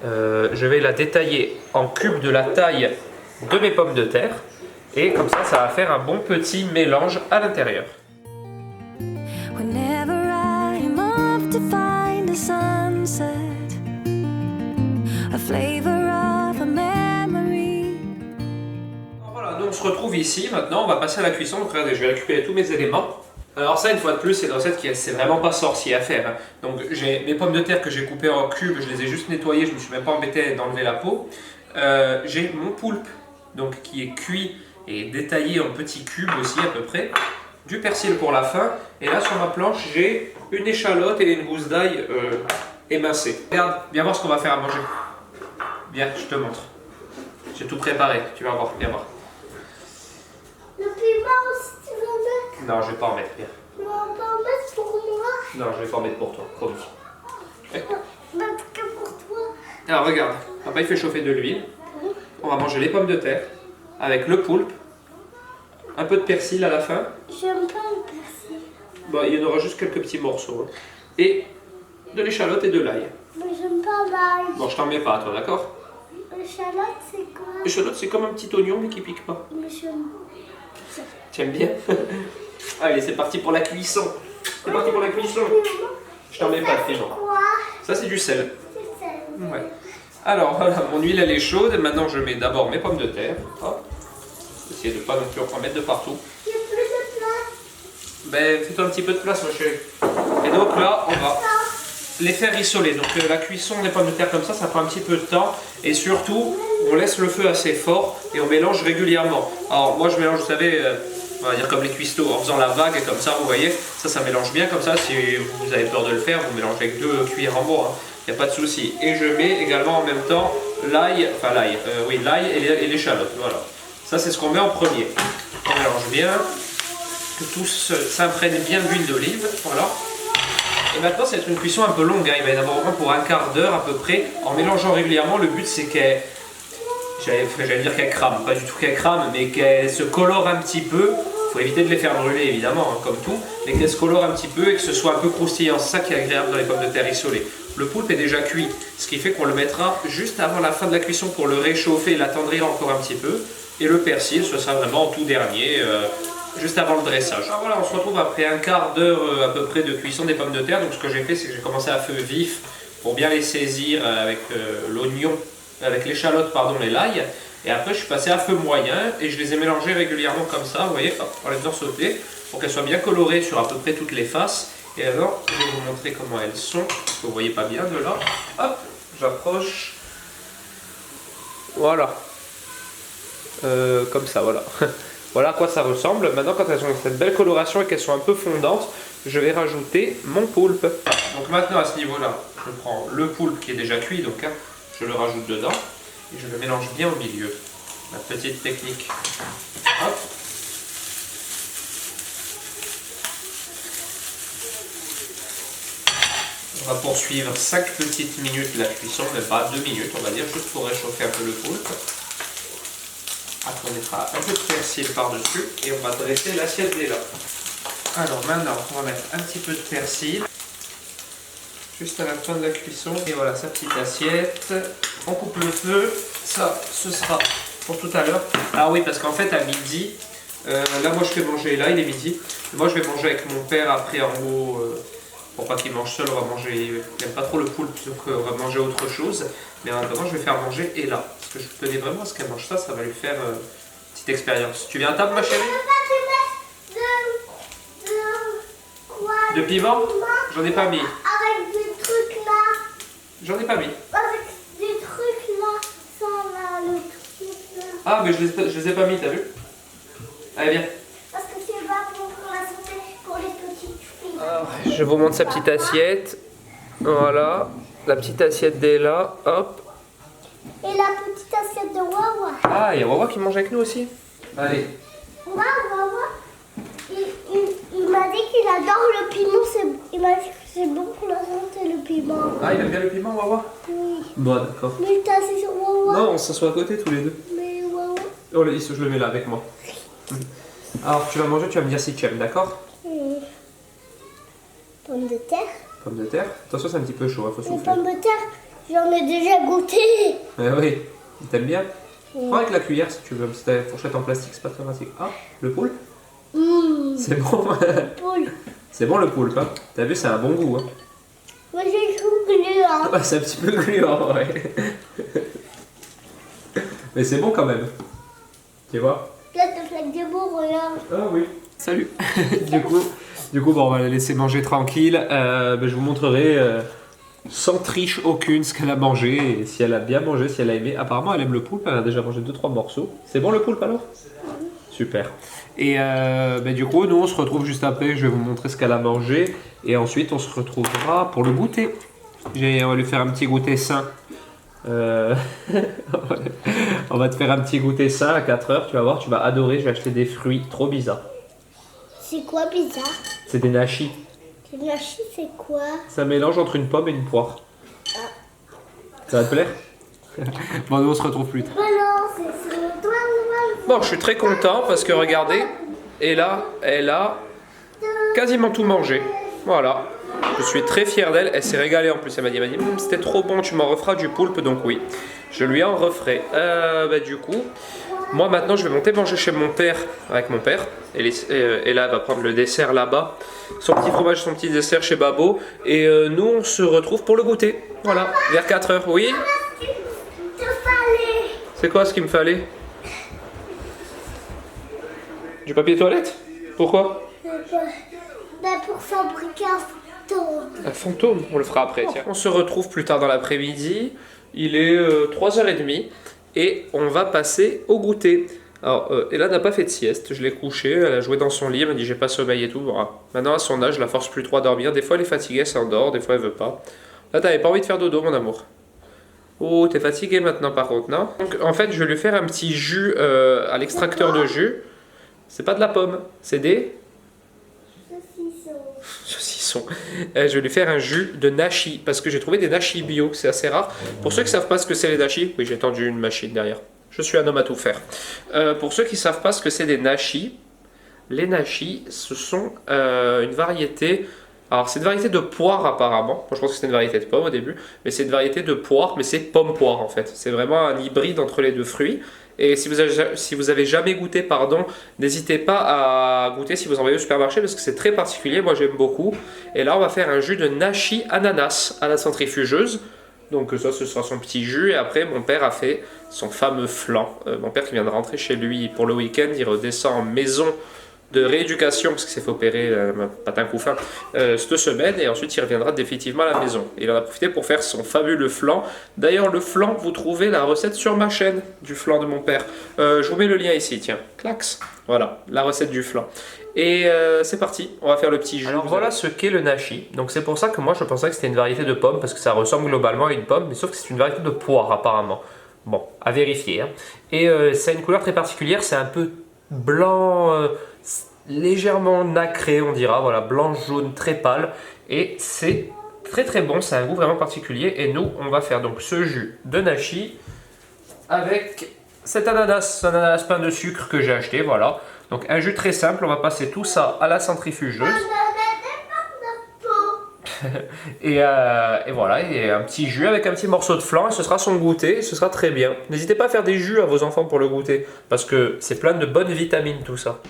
[SPEAKER 1] je vais la détailler en cubes de la taille de mes pommes de terre. Et comme ça va faire un bon petit mélange à l'intérieur. Voilà, donc on se retrouve ici. Maintenant, on va passer à la cuisson. Donc regardez, je vais récupérer tous mes éléments. Alors ça, une fois de plus, c'est une recette qui c'est vraiment pas sorcier à faire. Hein. Donc j'ai mes pommes de terre que j'ai coupées en cubes. Je les ai juste nettoyées. Je me suis même pas embêté d'enlever la peau. J'ai mon poulpe, donc qui est cuit et détaillé en petits cubes aussi à peu près, du persil pour la fin, et là sur ma planche j'ai une échalote et une gousse d'ail émincée. Regarde, viens voir ce qu'on va faire à manger. Viens, je te montre. J'ai tout préparé, tu vas voir, viens voir.
[SPEAKER 2] Le piment aussi, tu veux mettre?
[SPEAKER 1] Non, je vais pas en mettre, viens.
[SPEAKER 2] Tu vas en mettre pour moi?
[SPEAKER 1] Non, je vais pas en mettre pour toi, promis.
[SPEAKER 2] Mettre que pour toi.
[SPEAKER 1] Alors regarde, papa il fait chauffer de l'huile. On va manger les pommes de terre avec le poulpe, un peu de persil à la fin.
[SPEAKER 2] J'aime pas le persil.
[SPEAKER 1] Bon, il y en aura juste quelques petits morceaux. Hein. Et de l'échalote et de l'ail.
[SPEAKER 2] Mais j'aime pas l'ail.
[SPEAKER 1] Bon, je t'en mets pas, toi, d'accord?
[SPEAKER 2] L'échalote, c'est quoi?
[SPEAKER 1] L'échalote, c'est comme un petit oignon, mais qui pique pas.
[SPEAKER 2] Mais j'aime.
[SPEAKER 1] Tu aimes bien? Allez, c'est parti pour la cuisson. C'est parti pour la cuisson. Je t'en mets pas de piment. Ça, c'est du sel.
[SPEAKER 2] C'est sel.
[SPEAKER 1] Ouais. Alors, voilà, mon huile, elle est chaude. Et maintenant, je mets d'abord mes pommes de terre. Hop. Essayez de ne pas non plus en mettre de partout.
[SPEAKER 2] Il n'y a plus de place.
[SPEAKER 1] Ben, fais-toi un petit peu de place, ma chérie. Et donc là, on va les faire rissoler. Donc la cuisson des pommes de terre comme ça prend un petit peu de temps. Et surtout, on laisse le feu assez fort et on mélange régulièrement. Alors moi, je mélange, vous savez, on va dire comme les cuistots, en faisant la vague et comme ça, vous voyez, ça mélange bien comme ça. Si vous avez peur de le faire, vous mélangez avec 2 cuillères en bois. Il n'y a pas de souci. Et je mets également en même temps l'ail et l'échalote. Voilà. Ça, c'est ce qu'on met en premier. On mélange bien. que tout s'imprègne bien d'huile d'olive. Voilà. Et maintenant, ça va être une cuisson un peu longue. Hein. Il va y en avoir au moins pour un quart d'heure à peu près. En mélangeant régulièrement, le but c'est qu'elle, j'allais dire qu'elle crame, pas du tout qu'elle crame, mais qu'elle se colore un petit peu. Il faut éviter de les faire brûler évidemment, hein, comme tout, mais qu'elle se colore un petit peu et que ce soit un peu croustillant. C'est ça qui est agréable dans les pommes de terre rissolées. Le poulpe est déjà cuit, ce qui fait qu'on le mettra juste avant la fin de la cuisson pour le réchauffer et l'attendrir encore un petit peu. Et le persil, ce sera vraiment en tout dernier, juste avant le dressage. Alors voilà, on se retrouve après un quart d'heure à peu près de cuisson des pommes de terre. Donc ce que j'ai fait, c'est que j'ai commencé à feu vif pour bien les saisir avec l'oignon, avec l'échalote pardon, et l'ail. Et après, je suis passé à feu moyen et je les ai mélangées régulièrement comme ça, vous voyez, hop, en les faisant sauter pour qu'elles soient bien colorées sur à peu près toutes les faces. Et alors, je vais vous montrer comment elles sont, parce que vous voyez pas bien de là. Hop, j'approche. Voilà. Comme ça, voilà. Voilà à quoi ça ressemble. Maintenant, quand elles ont cette belle coloration et qu'elles sont un peu fondantes, je vais rajouter mon poulpe. Donc maintenant, à ce niveau-là, je prends le poulpe qui est déjà cuit, donc hein, je le rajoute dedans. Et je le mélange bien au milieu. Ma petite technique. Hop. On va poursuivre 5 petites minutes la cuisson, même pas 2 minutes, on va dire, juste pour réchauffer un peu le poulpe. Après, on mettra un peu de persil par-dessus et on va dresser l'assiette dès là. Alors maintenant, on va mettre un petit peu de persil. Juste à la fin de la cuisson. Et voilà sa petite assiette. On coupe le feu. Ça, ce sera pour tout à l'heure. Ah oui, parce qu'en fait, à midi, là, moi, je fais manger. Là, il est midi. Moi, je vais manger avec mon père après en haut. Pour pas qu'il mange seul, on va manger. Il n'aime pas trop le poulpe, donc on va manger autre chose. Mais maintenant, je vais faire manger et là. Parce que je tenais vraiment à ce qu'elle mange ça. Ça va lui faire une petite expérience. Tu viens à table, ma chérie? De piment? J'en ai pas mis.
[SPEAKER 2] Avec des trucs là.
[SPEAKER 1] J'en ai pas mis.
[SPEAKER 2] Avec des trucs là. Sans là, le truc là.
[SPEAKER 1] Ah, mais je les ai pas mis, t'as vu? Allez, viens.
[SPEAKER 2] Parce que c'est pas pour la santé, pour les petites filles.
[SPEAKER 1] Alors, je vous montre sa petite assiette. Voilà. La petite assiette d'Ella. Hop.
[SPEAKER 2] Et la petite assiette de Wawa.
[SPEAKER 1] Ah, il y a Wawa qui mange avec nous aussi. Allez.
[SPEAKER 2] Wawa, il m'a dit qu'il adore le piment. Il m'a dit que c'est bon pour la santé, le piment.
[SPEAKER 1] Ah, il aime bien le piment, Wawa?
[SPEAKER 2] Oui.
[SPEAKER 1] Bon, d'accord.
[SPEAKER 2] Mais t'as assis sur Wawa.
[SPEAKER 1] Non, on s'assoit à côté tous les deux.
[SPEAKER 2] Mais Wawa.
[SPEAKER 1] Oh, je le mets là avec moi. Alors, tu vas manger, tu vas me dire si tu aimes, d'accord?
[SPEAKER 2] Pommes de terre.
[SPEAKER 1] Pommes de terre. Attention, c'est un petit peu chaud, il faut
[SPEAKER 2] Les
[SPEAKER 1] souffler.
[SPEAKER 2] pommes de terre, j'en ai déjà goûté.
[SPEAKER 1] Oui, t'aimes bien? Prends avec la cuillère si tu veux, si t'as une fourchette en plastique, c'est pas très pratique. Ah, le poulpe? C'est bon.
[SPEAKER 2] Poule.
[SPEAKER 1] C'est bon le poulpe, hein. T'as vu, c'est un bon goût. Hein.
[SPEAKER 2] Moi j'ai tout gluant.
[SPEAKER 1] Ah, c'est un petit peu gluant, ouais. Mais c'est bon quand même. Tu vois?
[SPEAKER 2] Là, t'as fait des beaux, regarde.
[SPEAKER 1] Ah oui. Salut. du coup, bon, on va la laisser manger tranquille. Je vous montrerai sans triche aucune ce qu'elle a mangé et si elle a bien mangé, si elle a aimé. Apparemment, elle aime le poulpe. Elle a déjà mangé 2-3 morceaux. C'est bon le poulpe alors? Super. Et du coup, nous on se retrouve juste après. Je vais vous montrer ce qu'elle a mangé et ensuite on se retrouvera pour le goûter. On va lui faire un petit goûter sain. On va te faire un petit goûter sain à 4 heures. Tu vas voir, tu vas adorer. Je vais acheter des fruits trop bizarres.
[SPEAKER 2] C'est quoi bizarre?
[SPEAKER 1] C'est des nachis.
[SPEAKER 2] Le gâchis, c'est quoi?
[SPEAKER 1] C'est un mélange entre une pomme et une poire. Ça va te plaire? Bon, nous on se retrouve plus tard.
[SPEAKER 2] Oh non, c'est le doigt.
[SPEAKER 1] Bon, je suis très content parce que regardez, et là, elle a quasiment tout mangé. Voilà. Je suis très fier d'elle. Elle s'est régalée en plus. Elle m'a dit c'était trop bon, tu m'en referas du poulpe. Donc oui, je lui en referai. Du coup, moi maintenant je vais monter manger chez mon père avec mon père. Et là, elle va prendre le dessert là-bas. Son petit fromage, son petit dessert chez Babo. Et nous, on se retrouve pour le goûter. Voilà, vers 4 heures. Oui? C'est quoi ce qu'il me fallait? Du papier toilette? Pourquoi?
[SPEAKER 2] Pour fabriquer un fantôme.
[SPEAKER 1] Un fantôme, on le fera après, tiens. On se retrouve plus tard dans l'après-midi. Il est 3h30 et on va passer au goûter. Alors, Ella n'a pas fait de sieste, je l'ai couchée, elle a joué dans son lit, elle m'a dit j'ai pas sommeil et tout. Voilà. Maintenant, à son âge, je la force plus trop à dormir. Des fois, elle est fatiguée, elle s'endort, des fois, elle veut pas. Là, t'avais pas envie de faire dodo, mon amour. Oh, t'es fatiguée maintenant, par contre, non? Donc, en fait, je vais lui faire un petit jus à l'extracteur de jus. C'est pas de la pomme, c'est des Saucisson. Je vais lui faire un jus de nashi parce que j'ai trouvé des nashi bio, c'est assez rare. Pour ceux qui ne savent pas ce que c'est les nashi, oui j'ai tendu une machine derrière. Je suis un homme à tout faire. Pour ceux qui ne savent pas ce que c'est des nashi, les nashi ce sont une variété. Alors c'est une variété de poire apparemment. Moi je pense que c'était une variété de pomme au début, mais c'est une variété de poire, mais c'est pomme-poire en fait. C'est vraiment un hybride entre les deux fruits. Et si vous avez jamais goûté, pardon, n'hésitez pas à goûter si vous en voyez au supermarché parce que c'est très particulier, moi j'aime beaucoup. Et là on va faire un jus de nashi ananas à la centrifugeuse. Donc ça ce sera son petit jus et après mon père a fait son fameux flan. Mon père qui vient de rentrer chez lui pour le week-end, il redescend en maison de rééducation parce qu'il s'est fait opérer patin coup fin cette semaine et ensuite il reviendra définitivement à la maison. Et il en a profité pour faire son fabuleux flan. D'ailleurs le flan, vous trouvez la recette sur ma chaîne du flan de mon père. Je vous mets le lien ici, tiens, clax. Voilà, la recette du flan. Et c'est parti, on va faire le petit jus. Alors voilà ce qu'est le nashi. Donc c'est pour ça que moi je pensais que c'était une variété de pomme parce que ça ressemble globalement à une pomme, mais sauf que c'est une variété de poire apparemment. Bon, à vérifier. Hein. Et ça a une couleur très particulière, c'est un peu blanc, légèrement nacré on dira, voilà, blanc jaune très pâle et c'est très très bon, c'est un goût vraiment particulier et nous on va faire donc ce jus de nashi avec cet ananas pain de sucre que j'ai acheté, voilà, donc un jus très simple, on va passer tout ça à la centrifugeuse et voilà, et un petit jus avec un petit morceau de flan et ce sera son goûter et ce sera très bien. N'hésitez pas à faire des jus à vos enfants pour le goûter parce que c'est plein de bonnes vitamines tout ça.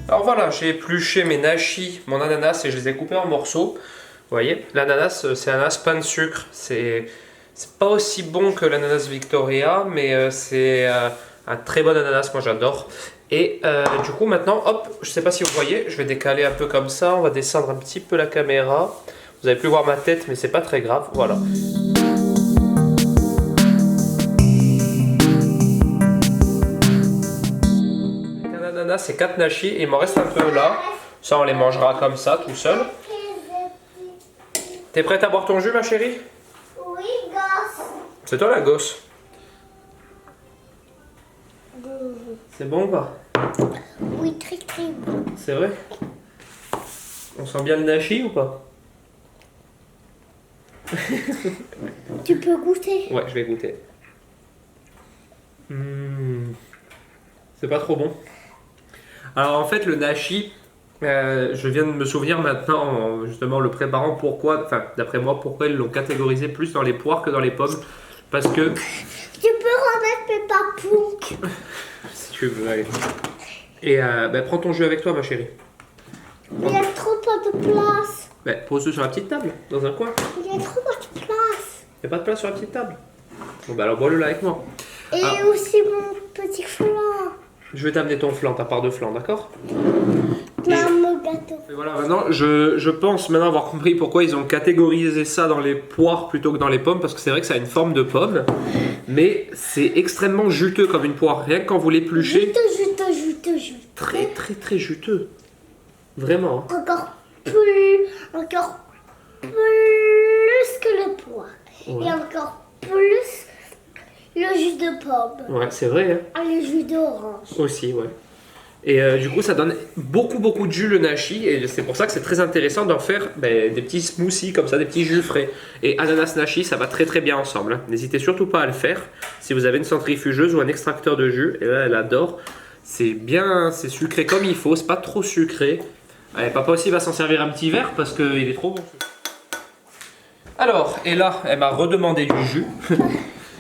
[SPEAKER 1] Alors voilà, j'ai épluché mes nashi, mon ananas et je les ai coupés en morceaux. Vous voyez, l'ananas c'est un ananas pain de sucre. C'est pas aussi bon que l'ananas Victoria, mais c'est un très bon ananas, moi j'adore. Et du coup maintenant, hop, je sais pas si vous voyez, je vais décaler un peu comme ça, on va descendre un petit peu la caméra. Vous avez pu voir ma tête, mais c'est pas très grave, voilà. C'est 4 nashi et il m'en reste un peu là. Ça on les mangera comme ça tout seul. T'es prête à boire ton jus ma chérie?
[SPEAKER 2] Oui, gosse.
[SPEAKER 1] C'est toi la gosse. C'est bon ou pas?
[SPEAKER 2] Oui, très très bon.
[SPEAKER 1] C'est vrai? On sent bien le nashi ou pas?
[SPEAKER 2] Tu peux goûter?
[SPEAKER 1] Ouais, je vais goûter. C'est pas trop bon. Alors en fait le nashi, je viens de me souvenir maintenant en justement le préparant pourquoi, enfin d'après moi pourquoi ils l'ont catégorisé plus dans les poires que dans les pommes. Parce que...
[SPEAKER 2] Tu peux remettre mes papouks.
[SPEAKER 1] Si tu veux, allez. Et prends ton jus avec toi ma chérie.
[SPEAKER 2] Il y a trop pas de place.
[SPEAKER 1] Pose-le sur la petite table, dans un coin.
[SPEAKER 2] Il y a trop pas de place.
[SPEAKER 1] Il n'y a pas de place sur la petite table? Bon alors bois-le là avec moi.
[SPEAKER 2] Et aussi mon petit flan.
[SPEAKER 1] Je vais t'amener ton flan, ta part de flan, d'accord?
[SPEAKER 2] Mon gâteau.
[SPEAKER 1] Et voilà, maintenant, je pense maintenant avoir compris pourquoi ils ont catégorisé ça dans les poires plutôt que dans les pommes, parce que c'est vrai que ça a une forme de pomme, mais c'est extrêmement juteux comme une poire. Rien que quand vous l'épluchez.
[SPEAKER 2] Juteux.
[SPEAKER 1] Très très très juteux. Vraiment.
[SPEAKER 2] Encore plus que le poire.
[SPEAKER 1] Ouais.
[SPEAKER 2] Et encore plus le jus de pomme.
[SPEAKER 1] Ouais, c'est vrai. Hein.
[SPEAKER 2] Et le jus d'orange.
[SPEAKER 1] Aussi, ouais. Et du coup, ça donne beaucoup de jus le nashi, et c'est pour ça que c'est très intéressant d'en faire des petits smoothies comme ça, des petits jus frais. Et ananas nashi, ça va très bien ensemble. Hein. N'hésitez surtout pas à le faire si vous avez une centrifugeuse ou un extracteur de jus. Et là, elle adore. C'est bien, c'est sucré comme il faut, c'est pas trop sucré. Allez, papa aussi va s'en servir un petit verre parce qu'il est trop bon. Alors, et là, elle m'a redemandé du jus.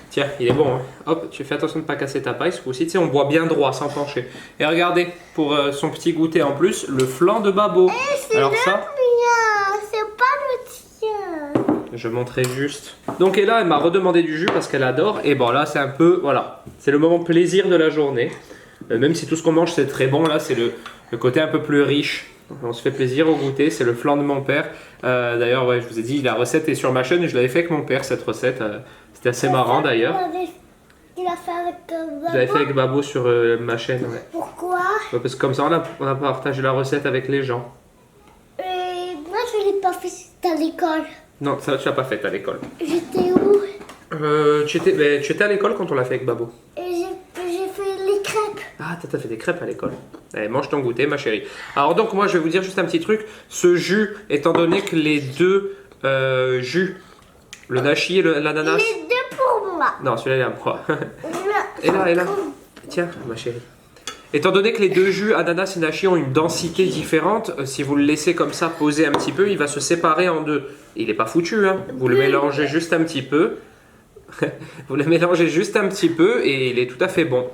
[SPEAKER 1] Tiens, il est bon. Hein. Hop, tu fais attention de ne pas casser ta paille. Ce coup-ci, tu sais, on boit bien droit, sans pencher. Et regardez, pour son petit goûter en plus, le flan de Babo. Alors ça,
[SPEAKER 2] c'est pas le tien.
[SPEAKER 1] je montrais juste. Donc, et là, elle m'a redemandé du jus parce qu'elle adore. Et bon, là, c'est un peu, voilà, c'est le moment plaisir de la journée. Même si tout ce qu'on mange, c'est très bon, là, c'est le côté un peu plus riche. On se fait plaisir au goûter, c'est le flan de mon père. D'ailleurs, ouais, je vous ai dit, la recette est sur ma chaîne et je l'avais fait avec mon père, cette recette. C'était assez marrant d'ailleurs.
[SPEAKER 2] Il a fait avec Babo.
[SPEAKER 1] Je l'avais fait avec Babo sur ma chaîne. Ouais.
[SPEAKER 2] Pourquoi?
[SPEAKER 1] Parce que comme ça, on a partagé la recette avec les gens.
[SPEAKER 2] pas fait à l'école.
[SPEAKER 1] Non, ça tu l'as pas fait à l'école.
[SPEAKER 2] J'étais où?
[SPEAKER 1] Tu étais à l'école quand on l'a fait avec Babo.
[SPEAKER 2] Et j'ai fait les crêpes.
[SPEAKER 1] Ah, t'as fait des crêpes à l'école. Allez, mange ton goûter, ma chérie. Alors donc, moi, je vais vous dire juste un petit truc. Ce jus, étant donné que les deux jus, le nashi et l'ananas...
[SPEAKER 2] Les deux pour moi.
[SPEAKER 1] Non, celui-là, il est à moi. Et là. Tiens, ma chérie. Étant donné que les deux jus, ananas et nashi, ont une densité différente, si vous le laissez comme ça poser un petit peu, il va se séparer en deux. Il n'est pas foutu, hein. Vous le mélangez juste un petit peu. Vous le mélangez juste un petit peu et il est tout à fait bon.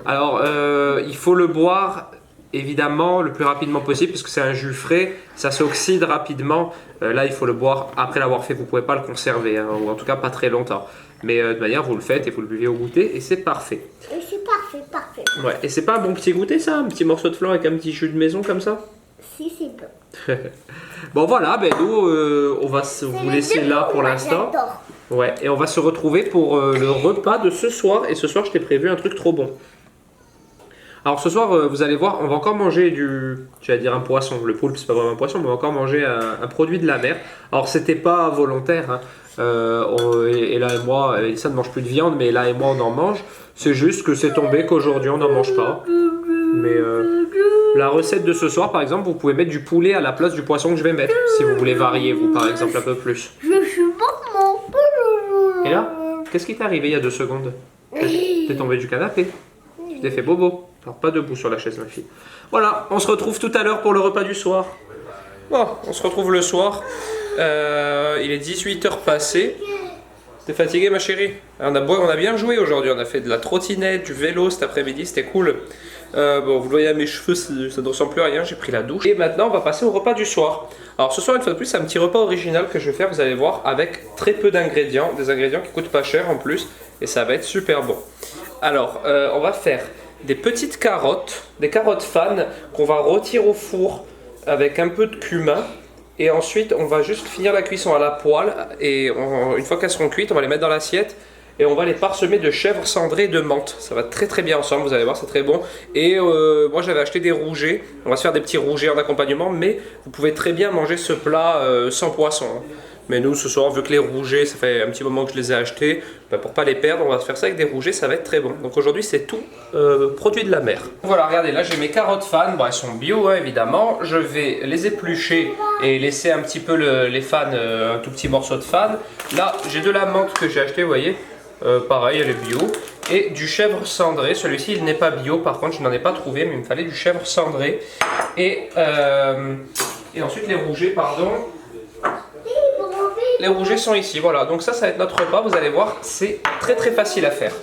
[SPEAKER 1] Alors, il faut le boire évidemment le plus rapidement possible parce que c'est un jus frais, ça s'oxyde rapidement. Là, il faut le boire après l'avoir fait. Vous ne pouvez pas le conserver, hein, ou en tout cas pas très longtemps. Mais de manière, vous le faites et vous le buvez au goûter et c'est parfait.
[SPEAKER 2] Et c'est parfait, parfait.
[SPEAKER 1] Ouais, et c'est pas un bon petit goûter ça, un petit morceau de flan avec un petit jus de maison comme ça?
[SPEAKER 2] Si, c'est bon.
[SPEAKER 1] Bon voilà, ben nous, on va vous laisser là pour l'instant.
[SPEAKER 2] J'adore.
[SPEAKER 1] Ouais, et on va se retrouver pour le repas de ce soir. Et ce soir, je t'ai prévu un truc trop bon. Alors ce soir, vous allez voir, on va encore manger tu vas dire un poisson. Le poulpe, c'est pas vraiment un poisson, mais on va encore manger un produit de la mer. Alors c'était pas volontaire, hein. Ella et moi, Elissa ne mange plus de viande, mais Ella et moi, on en mange. C'est juste que c'est tombé qu'aujourd'hui, on n'en mange pas. Mais la recette de ce soir, par exemple, vous pouvez mettre du poulet à la place du poisson que je vais mettre. Si vous voulez varier, vous, par exemple, un peu plus.
[SPEAKER 2] Je suis maman.
[SPEAKER 1] Et là, qu'est-ce qui t'est arrivé il y a 2 secondes? T'es tombé du canapé. Tu t'es fait bobo. Alors pas debout sur la chaise, ma fille. Voilà, on se retrouve tout à l'heure pour le repas du soir. Bon, on se retrouve le soir. Il est 18h passé. T'es fatiguée, ma chérie? On a bien joué aujourd'hui. On a fait de la trottinette, du vélo cet après-midi, c'était cool. Bon, vous voyez à mes cheveux, ça ne ressemble plus à rien. J'ai pris la douche. Et maintenant, on va passer au repas du soir. Alors ce soir, une fois de plus, c'est un petit repas original que je vais faire, vous allez voir, avec très peu d'ingrédients. Des ingrédients qui coûtent pas cher en plus. Et ça va être super bon. Alors, on va faire des petites carottes, des carottes fan qu'on va rôtir au four avec un peu de cumin. Et ensuite, on va juste finir la cuisson à la poêle. Et une fois qu'elles seront cuites, on va les mettre dans l'assiette. Et on va les parsemer de chèvre cendrée et de menthe. Ça va très très bien ensemble, vous allez voir, c'est très bon. Et moi j'avais acheté des rougets. On va se faire des petits rougets en accompagnement. Mais vous pouvez très bien manger ce plat sans poisson, hein. Mais nous ce soir, vu que les rougets, ça fait un petit moment que je les ai achetés, bah, pour pas les perdre, on va faire ça avec des rougets, ça va être très bon. Donc aujourd'hui c'est tout produit de la mer. Voilà, regardez, là j'ai mes carottes fan, bon elles sont bio hein, évidemment. Je vais les éplucher et laisser un petit peu les fans, un tout petit morceau de fan. Là j'ai de la menthe que j'ai acheté, vous voyez. Pareil, elle est bio. Et du chèvre cendré, celui-ci il n'est pas bio, par contre je n'en ai pas trouvé, mais il me fallait du chèvre cendré. Et ensuite les rougets, pardon. Les rougets sont ici, voilà. Donc ça va être notre repas, vous allez voir, c'est très très facile à faire.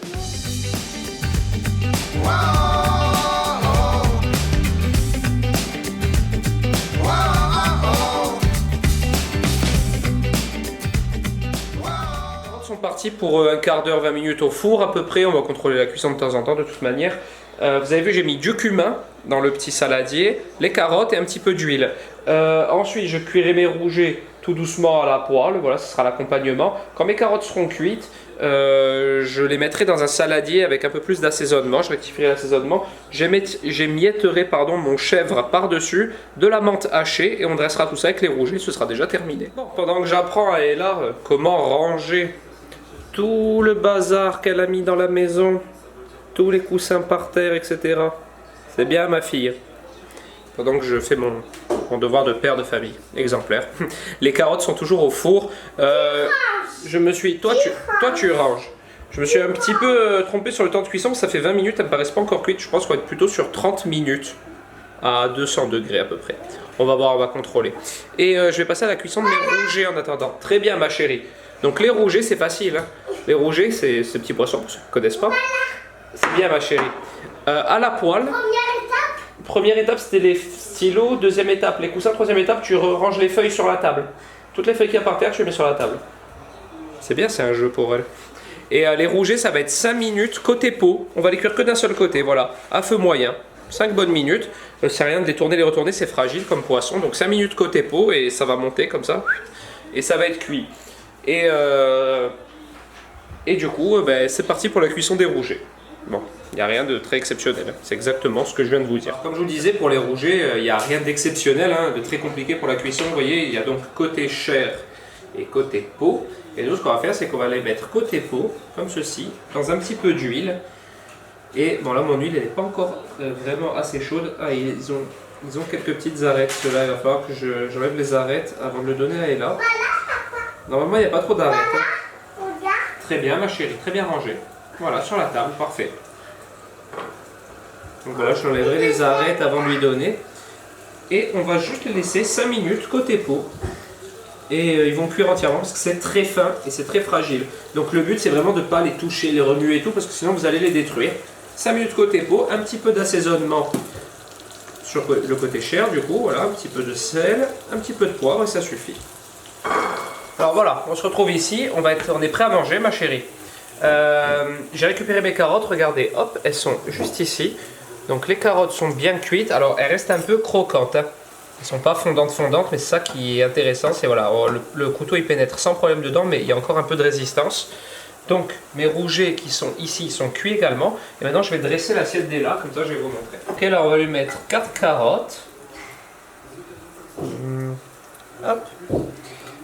[SPEAKER 1] Sont partis pour un quart d'heure, 20 minutes au four à peu près. On va contrôler la cuisson de temps en temps de toute manière. Vous avez vu, j'ai mis du cumin dans le petit saladier, les carottes et un petit peu d'huile. Ensuite, je cuirai mes rougets tout doucement à la poêle. Voilà, ce sera l'accompagnement. Quand mes carottes seront cuites, je les mettrai dans un saladier avec un peu plus d'assaisonnement. Je rectifierai l'assaisonnement. J'émietterai mon chèvre par-dessus, de la menthe hachée et on dressera tout ça avec les rougets. Ce sera déjà terminé. Bon, pendant que j'apprends à Ella comment ranger tout le bazar qu'elle a mis dans la maison, tous les coussins par terre, etc. C'est bien ma fille. Pendant que je fais mon devoir de père de famille, exemplaire. Les carottes sont toujours au four. Je me suis... Toi, tu ranges. Je me suis un petit peu trompé sur le temps de cuisson, ça fait 20 minutes, elles ne paraissent pas encore cuites. Je pense qu'on va être plutôt sur 30 minutes à 200 degrés à peu près. On va voir, on va contrôler. Et je vais passer à la cuisson de mes rougets en attendant. Très bien ma chérie. Donc les rougets c'est facile, hein. Les rougets c'est ce petit poisson pour ceux qui ne connaissent pas. C'est bien ma chérie. À la poêle. Première étape c'était les stylos, deuxième étape les coussins, troisième étape tu ranges les feuilles sur la table. Toutes les feuilles qu'il y a par terre tu les mets sur la table. C'est bien, c'est un jeu pour elle. Et les rougets ça va être 5 minutes côté peau. On va les cuire que d'un seul côté, voilà, à feu moyen. 5 bonnes minutes. C'est rien de les tourner, les retourner, c'est fragile comme poisson. Donc 5 minutes côté peau et ça va monter comme ça. Et ça va être cuit. Et du coup, c'est parti pour la cuisson des rougets. Bon. Il n'y a rien de très exceptionnel. C'est exactement ce que je viens de vous dire. Comme je vous le disais, pour les rougets, il n'y a rien d'exceptionnel, hein, de très compliqué pour la cuisson. Vous voyez, il y a donc côté chair et côté peau. Et nous, ce qu'on va faire, c'est qu'on va les mettre côté peau, comme ceci, dans un petit peu d'huile. Et bon, là, mon huile, elle n'est pas encore vraiment assez chaude. Ah, ils ont quelques petites arêtes. Ceux-là, il va falloir que j'enlève les arêtes avant de le donner à Ella. Normalement, il n'y a pas trop d'arêtes. Hein. Très bien, ma chérie, très bien rangé. Voilà, sur la table, parfait. Donc voilà, je enlèverai les arêtes avant de lui donner. Et on va juste les laisser 5 minutes côté peau. Et ils vont cuire entièrement parce que c'est très fin et c'est très fragile. Donc le but, c'est vraiment de ne pas les toucher, les remuer et tout, parce que sinon vous allez les détruire. 5 minutes côté peau, un petit peu d'assaisonnement sur le côté chair, du coup, voilà, un petit peu de sel, un petit peu de poivre et ça suffit. Alors voilà, on se retrouve ici, on est prêt à manger, ma chérie. J'ai récupéré mes carottes, regardez, hop, elles sont juste ici. Donc les carottes sont bien cuites, alors elles restent un peu croquantes, hein. Elles sont pas fondantes, mais c'est ça qui est intéressant, c'est voilà, le couteau il pénètre sans problème dedans, mais il y a encore un peu de résistance. Donc mes rougets qui sont ici, ils sont cuits également. Et maintenant je vais dresser l'assiette d'Ella, comme ça je vais vous montrer. Ok, là on va lui mettre 4 carottes. Hop.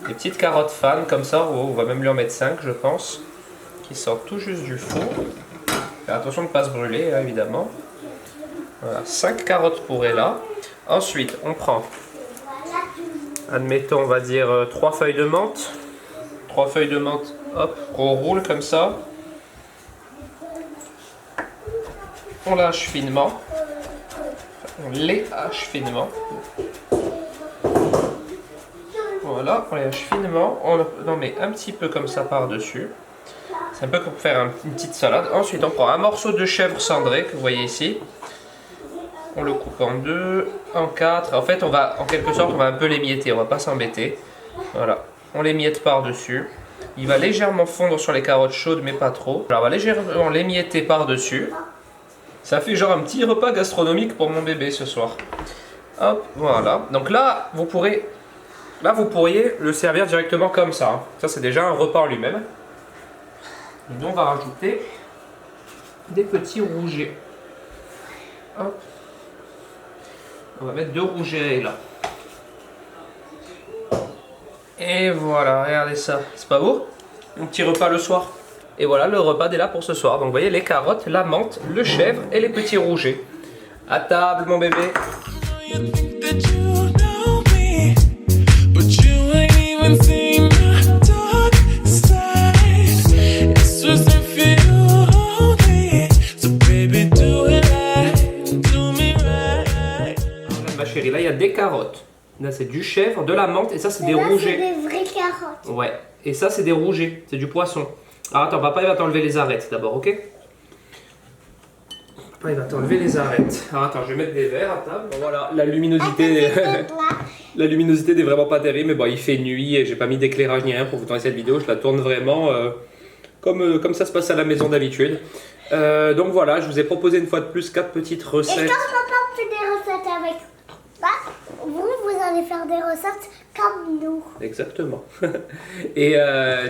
[SPEAKER 1] Des petites carottes fan comme ça, oh, on va même lui en mettre 5 je pense. Qui sortent tout juste du four. Faire attention de ne pas se brûler, hein, évidemment. Voilà, 5 carottes pour Ella. Ensuite, on prend, admettons, on va dire 3 feuilles de menthe. 3 feuilles de menthe, hop, on roule comme ça. On lâche finement. On les hache finement. Voilà, on les hache finement. On en met un petit peu comme ça par-dessus. C'est un peu comme pour faire une petite salade. Ensuite, on prend un morceau de chèvre cendré que vous voyez ici. On le coupe en 2, en 4. En fait, on va, en quelque sorte, on va un peu l'émietter. On va pas s'embêter. Voilà. On l'émiette par-dessus. Il va légèrement fondre sur les carottes chaudes, mais pas trop. Alors, on va légèrement l'émietter par-dessus. Ça fait genre un petit repas gastronomique pour mon bébé ce soir. Hop, voilà. Donc là, vous pourriez le servir directement comme ça. Hein. Ça, c'est déjà un repas en lui-même. Et donc, on va rajouter des petits rougets. Hop. On va mettre 2 rougets là. Et voilà, regardez ça. C'est pas beau? Un petit repas le soir. Et voilà, le repas est là pour ce soir. Donc vous voyez les carottes, la menthe, le chèvre et les petits rougets. À table, mon bébé. Ma chérie, là il y a des carottes. Là c'est du chèvre, de la menthe et ça c'est des rougets.
[SPEAKER 2] C'est des vraies carottes.
[SPEAKER 1] Ouais, et ça c'est des rougets, c'est du poisson. Alors attends, papa il va t'enlever les arêtes d'abord, ok? Papa il va t'enlever les arêtes. Alors attends, je vais mettre des verres à table. Bon, voilà, la luminosité la luminosité n'est vraiment pas terrible, mais bon il fait nuit et j'ai pas mis d'éclairage ni rien pour vous tourner cette vidéo. Je la tourne vraiment comme ça se passe à la maison d'habitude. Donc voilà, je vous ai proposé une fois de plus 4 petites recettes.
[SPEAKER 2] Et quand papa fait des recettes avec vous allez faire des recettes comme nous.
[SPEAKER 1] Exactement. Et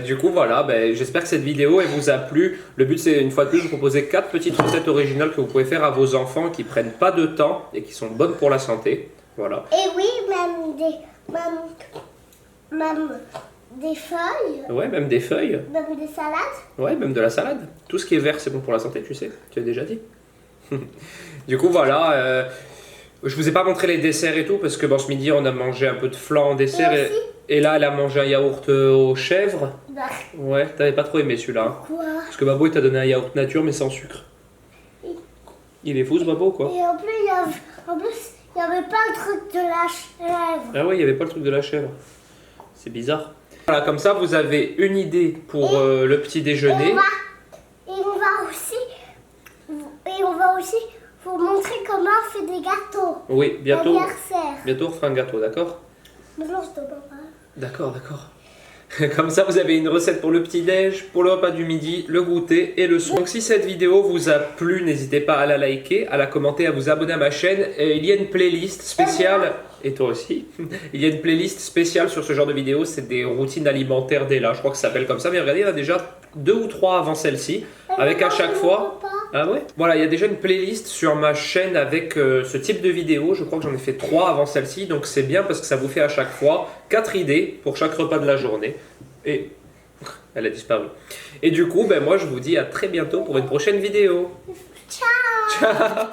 [SPEAKER 1] du coup, voilà, ben, j'espère que cette vidéo elle vous a plu. Le but, c'est une fois de plus de vous proposer 4 petites recettes originales que vous pouvez faire à vos enfants qui prennent pas de temps et qui sont bonnes pour la santé. Voilà.
[SPEAKER 2] Et oui, même des feuilles.
[SPEAKER 1] Ouais, même des feuilles.
[SPEAKER 2] Même des salades.
[SPEAKER 1] Ouais, même de la salade. Tout ce qui est vert, c'est bon pour la santé, tu sais. Tu as déjà dit. Du coup, voilà. Je vous ai pas montré les desserts et tout parce que bon, ce midi on a mangé un peu de flan en dessert et là elle a mangé un yaourt aux chèvres.
[SPEAKER 2] Bah.
[SPEAKER 1] Ouais, t'avais pas trop aimé celui-là. Hein.
[SPEAKER 2] Quoi?
[SPEAKER 1] Parce que Babo il t'a donné un yaourt nature mais sans sucre. Il est fou ce Babo quoi.
[SPEAKER 2] Et en plus il y avait pas le truc de la chèvre.
[SPEAKER 1] Ah ouais, il y avait pas le truc de la chèvre. C'est bizarre. Voilà, comme ça vous avez une idée pour le petit déjeuner.
[SPEAKER 2] Et on va aussi pour montrer comment on fait des gâteaux.
[SPEAKER 1] Oui, bientôt.
[SPEAKER 2] Anniversaire.
[SPEAKER 1] Bientôt on fera un gâteau, d'accord?
[SPEAKER 2] Bonjour, je te papa.
[SPEAKER 1] D'accord, d'accord. Comme ça, vous avez une recette pour le petit-déj, pour le repas du midi, le goûter et le soir. Donc si cette vidéo vous a plu, n'hésitez pas à la liker, à la commenter, à vous abonner à ma chaîne. Il y a une playlist spéciale, et toi aussi, il y a une playlist spéciale sur ce genre de vidéos, c'est des routines alimentaires d'Ella, je crois que ça s'appelle comme ça, mais regardez, il y en a déjà 2 ou 3 avant celle-ci, avec à chaque fois Ah ouais? Voilà, il y a déjà une playlist sur ma chaîne avec ce type de vidéo. Je crois que j'en ai fait 3 avant celle-ci. Donc c'est bien parce que ça vous fait à chaque fois 4 idées pour chaque repas de la journée. Et elle a disparu. Et du coup, ben moi je vous dis à très bientôt pour une prochaine vidéo.
[SPEAKER 2] Ciao.
[SPEAKER 1] Ciao.